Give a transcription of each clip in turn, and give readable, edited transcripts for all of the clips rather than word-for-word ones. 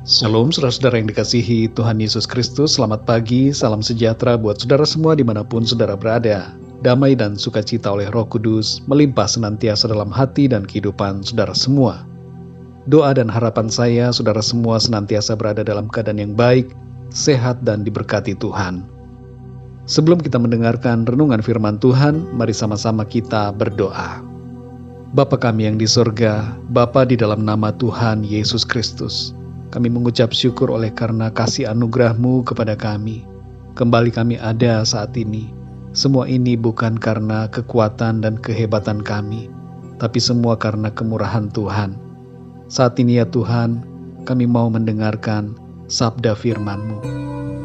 Shalom saudara-saudara yang dikasihi Tuhan Yesus Kristus. Selamat pagi, salam sejahtera buat saudara semua dimanapun saudara berada. Damai dan sukacita oleh Roh Kudus melimpah senantiasa dalam hati dan kehidupan saudara semua. Doa dan harapan saya saudara semua senantiasa berada dalam keadaan yang baik, sehat dan diberkati Tuhan. Sebelum kita mendengarkan renungan firman Tuhan, mari sama-sama kita berdoa. Bapa kami yang di sorga, Bapa di dalam nama Tuhan Yesus Kristus, kami mengucap syukur oleh karena kasih anugerah-Mu kepada kami. Kembali kami ada saat ini. Semua ini bukan karena kekuatan dan kehebatan kami, tapi semua karena kemurahan Tuhan. Saat ini ya Tuhan, kami mau mendengarkan sabda firman-Mu.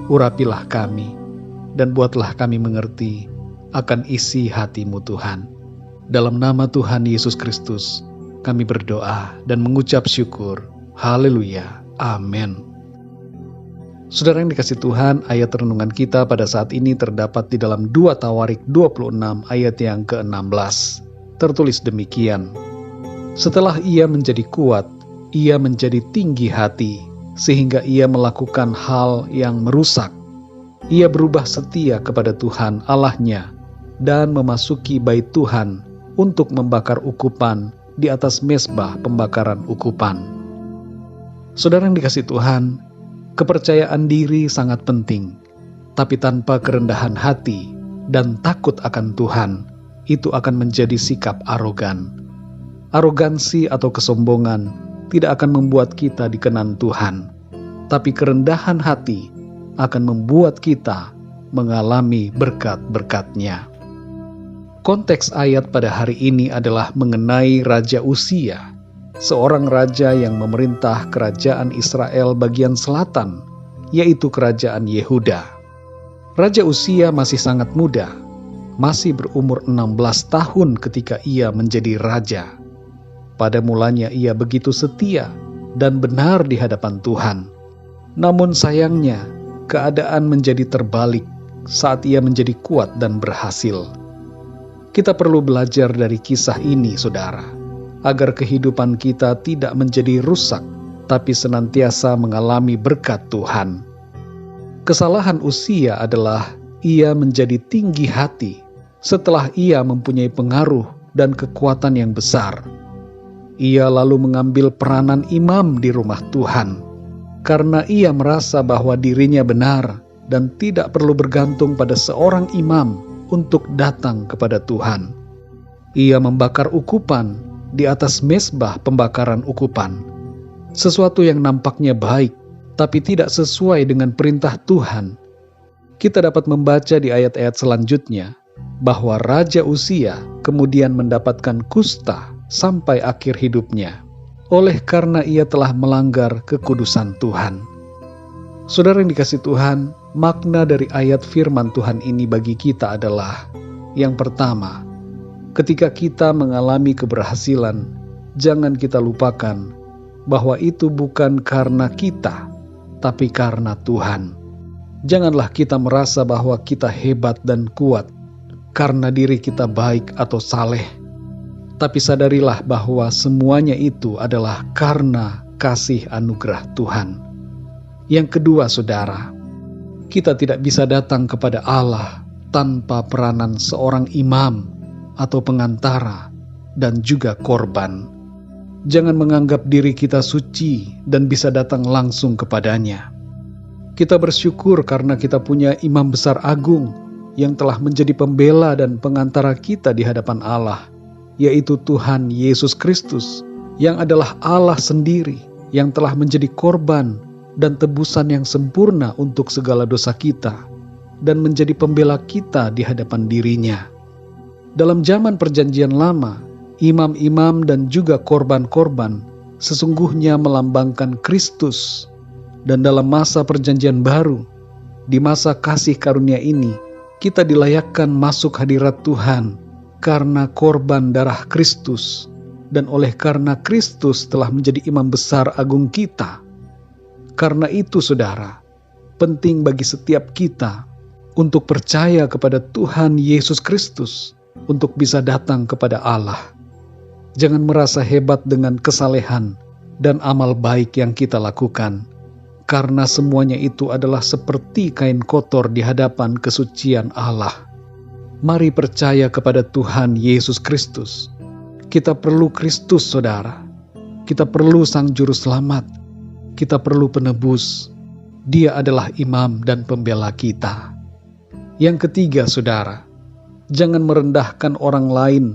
Urapilah kami, dan buatlah kami mengerti akan isi hati-Mu Tuhan. Dalam nama Tuhan Yesus Kristus, kami berdoa dan mengucap syukur. Haleluya. Amin. Saudara yang dikasih Tuhan, ayat renungan kita pada saat ini terdapat di dalam 2 Tawarik 26 ayat yang ke-16. Tertulis demikian. Setelah ia menjadi kuat, ia menjadi tinggi hati, sehingga ia melakukan hal yang merusak. Ia berubah setia kepada Tuhan Allahnya, dan memasuki bait Tuhan untuk membakar ukupan di atas mezbah pembakaran ukupan. Saudara yang dikasih Tuhan, kepercayaan diri sangat penting, tapi tanpa kerendahan hati dan takut akan Tuhan, itu akan menjadi sikap arogan. Arogansi atau kesombongan tidak akan membuat kita dikenan Tuhan, tapi kerendahan hati akan membuat kita mengalami berkat-berkat-Nya. Konteks ayat pada hari ini adalah mengenai Raja Uzia, seorang raja yang memerintah kerajaan Israel bagian selatan, yaitu kerajaan Yehuda. Raja Uzia masih sangat muda, masih berumur 16 tahun ketika ia menjadi raja. Pada mulanya ia begitu setia dan benar di hadapan Tuhan. Namun sayangnya, keadaan menjadi terbalik saat ia menjadi kuat dan berhasil. Kita perlu belajar dari kisah ini, saudara, agar kehidupan kita tidak menjadi rusak, tapi senantiasa mengalami berkat Tuhan. Kesalahan Uzia adalah ia menjadi tinggi hati setelah ia mempunyai pengaruh dan kekuatan yang besar. Ia lalu mengambil peranan imam di rumah Tuhan, karena ia merasa bahwa dirinya benar dan tidak perlu bergantung pada seorang imam untuk datang kepada Tuhan. Ia membakar ukupan di atas mezbah pembakaran ukupan, sesuatu yang nampaknya baik, tapi tidak sesuai dengan perintah Tuhan. Kita dapat membaca di ayat-ayat selanjutnya, bahwa Raja Uzia kemudian mendapatkan kusta sampai akhir hidupnya, oleh karena ia telah melanggar kekudusan Tuhan. Saudara yang dikasih Tuhan, makna dari ayat firman Tuhan ini bagi kita adalah, yang pertama, ketika kita mengalami keberhasilan, jangan kita lupakan bahwa itu bukan karena kita, tapi karena Tuhan. Janganlah kita merasa bahwa kita hebat dan kuat karena diri kita baik atau saleh, tapi sadarilah bahwa semuanya itu adalah karena kasih anugerah Tuhan. Yang kedua, saudara, kita tidak bisa datang kepada Allah tanpa peranan seorang imam atau pengantara, dan juga korban. Jangan menganggap diri kita suci dan bisa datang langsung kepadanya. Kita bersyukur karena kita punya imam besar agung yang telah menjadi pembela dan pengantara kita di hadapan Allah, yaitu Tuhan Yesus Kristus, yang adalah Allah sendiri, yang telah menjadi korban dan tebusan yang sempurna untuk segala dosa kita, dan menjadi pembela kita di hadapan dirinya. Dalam zaman perjanjian lama, imam-imam dan juga korban-korban sesungguhnya melambangkan Kristus. Dan dalam masa perjanjian baru, di masa kasih karunia ini, kita dilayakkan masuk hadirat Tuhan karena korban darah Kristus. Dan oleh karena Kristus telah menjadi imam besar agung kita. Karena itu, saudara, penting bagi setiap kita untuk percaya kepada Tuhan Yesus Kristus, untuk bisa datang kepada Allah. Jangan merasa hebat dengan kesalehan dan amal baik yang kita lakukan, karena semuanya itu adalah seperti kain kotor di hadapan kesucian Allah. Mari percaya kepada Tuhan Yesus Kristus. Kita perlu Kristus, saudara. Kita perlu Sang Juru Selamat. Kita perlu penebus. Dia adalah imam dan pembela kita. Yang ketiga, saudara, jangan merendahkan orang lain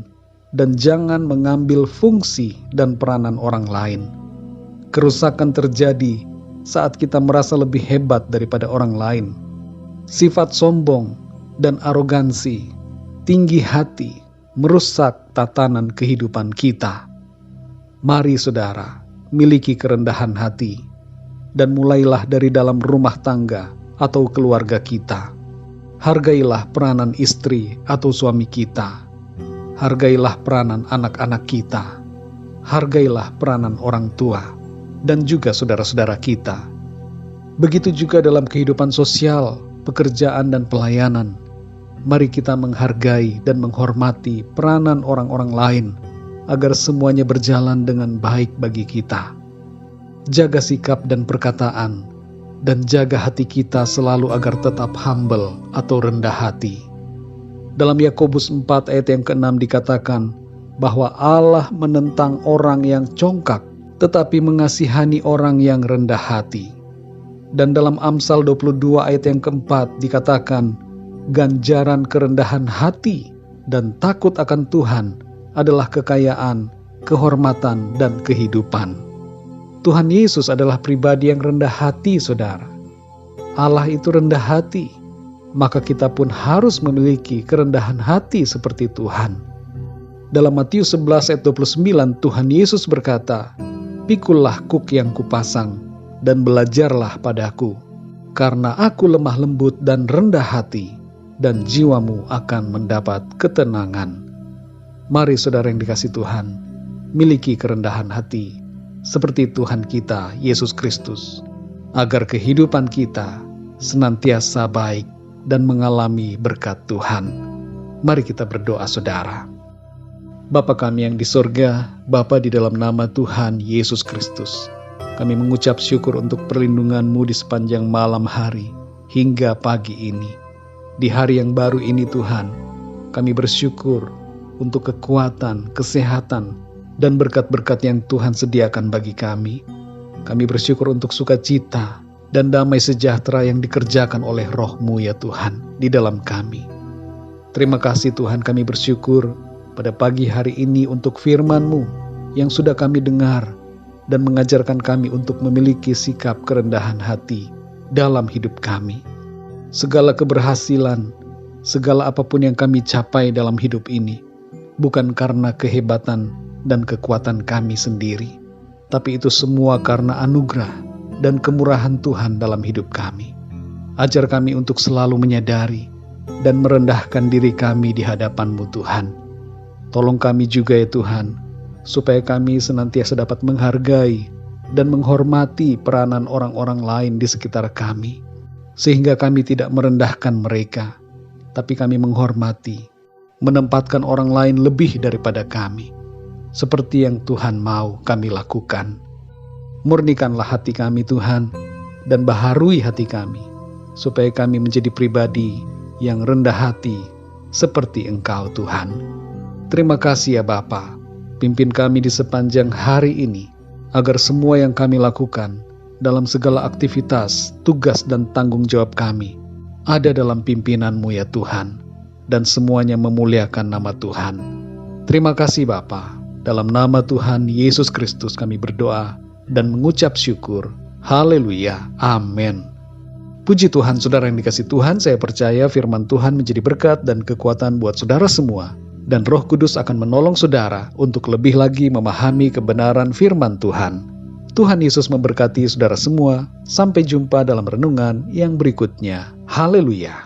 dan jangan mengambil fungsi dan peranan orang lain. Kerusakan terjadi saat kita merasa lebih hebat daripada orang lain. Sifat sombong dan arogansi, tinggi hati, merusak tatanan kehidupan kita. Mari saudara, miliki kerendahan hati, dan mulailah dari dalam rumah tangga atau keluarga kita. Hargailah peranan istri atau suami kita. Hargailah peranan anak-anak kita. Hargailah peranan orang tua, dan juga saudara-saudara kita. Begitu juga dalam kehidupan sosial, pekerjaan dan pelayanan. Mari kita menghargai dan menghormati peranan orang-orang lain, agar semuanya berjalan dengan baik bagi kita. Jaga sikap dan perkataan, dan jaga hati kita selalu agar tetap humble atau rendah hati. Dalam Yakobus 4 ayat yang ke-6 dikatakan bahwa Allah menentang orang yang congkak, tetapi mengasihani orang yang rendah hati. Dan dalam Amsal 22 ayat yang ke-4 dikatakan, ganjaran kerendahan hati dan takut akan Tuhan adalah kekayaan, kehormatan, dan kehidupan. Tuhan Yesus adalah pribadi yang rendah hati, saudara. Allah itu rendah hati, maka kita pun harus memiliki kerendahan hati seperti Tuhan. Dalam Matius 11 ayat 29, Tuhan Yesus berkata, "Pikulah kuk yang kupasang, dan belajarlah padaku, karena aku lemah lembut dan rendah hati, dan jiwamu akan mendapat ketenangan." Mari saudara yang dikasihi Tuhan, miliki kerendahan hati seperti Tuhan kita Yesus Kristus, agar kehidupan kita senantiasa baik dan mengalami berkat Tuhan. Mari kita berdoa, saudara. Bapa kami yang di sorga, Bapa di dalam nama Tuhan Yesus Kristus, kami mengucap syukur untuk perlindungan-Mu di sepanjang malam hari hingga pagi ini. Di hari yang baru ini Tuhan, kami bersyukur untuk kekuatan, kesehatan, dan berkat-berkat yang Tuhan sediakan bagi kami. Kami bersyukur untuk sukacita dan damai sejahtera yang dikerjakan oleh Roh-Mu ya Tuhan di dalam kami. Terima kasih Tuhan, kami bersyukur pada pagi hari ini untuk firman-Mu yang sudah kami dengar dan mengajarkan kami untuk memiliki sikap kerendahan hati dalam hidup kami. Segala keberhasilan, segala apapun yang kami capai dalam hidup ini, bukan karena kehebatan dan kekuatan kami sendiri, tapi itu semua karena anugerah dan kemurahan Tuhan dalam hidup kami. Ajar kami untuk selalu menyadari dan merendahkan diri kami di hadapan-Mu Tuhan. Tolong kami juga ya Tuhan, supaya kami senantiasa dapat menghargai dan menghormati peranan orang-orang lain di sekitar kami, sehingga kami tidak merendahkan mereka, tapi kami menghormati, menempatkan orang lain lebih daripada kami, seperti yang Tuhan mau kami lakukan. Murnikanlah hati kami Tuhan, dan baharui hati kami, supaya kami menjadi pribadi yang rendah hati, seperti Engkau Tuhan. Terima kasih ya Bapa, pimpin kami di sepanjang hari ini, agar semua yang kami lakukan dalam segala aktivitas, tugas dan tanggung jawab kami ada dalam pimpinan-Mu ya Tuhan, dan semuanya memuliakan nama Tuhan. Terima kasih Bapa, dalam nama Tuhan Yesus Kristus kami berdoa dan mengucap syukur. Haleluya, amin. Puji Tuhan, saudara yang dikasihi Tuhan, saya percaya firman Tuhan menjadi berkat dan kekuatan buat saudara semua, dan Roh Kudus akan menolong saudara untuk lebih lagi memahami kebenaran firman Tuhan. Tuhan Yesus memberkati saudara semua. Sampai jumpa dalam renungan yang berikutnya. Haleluya.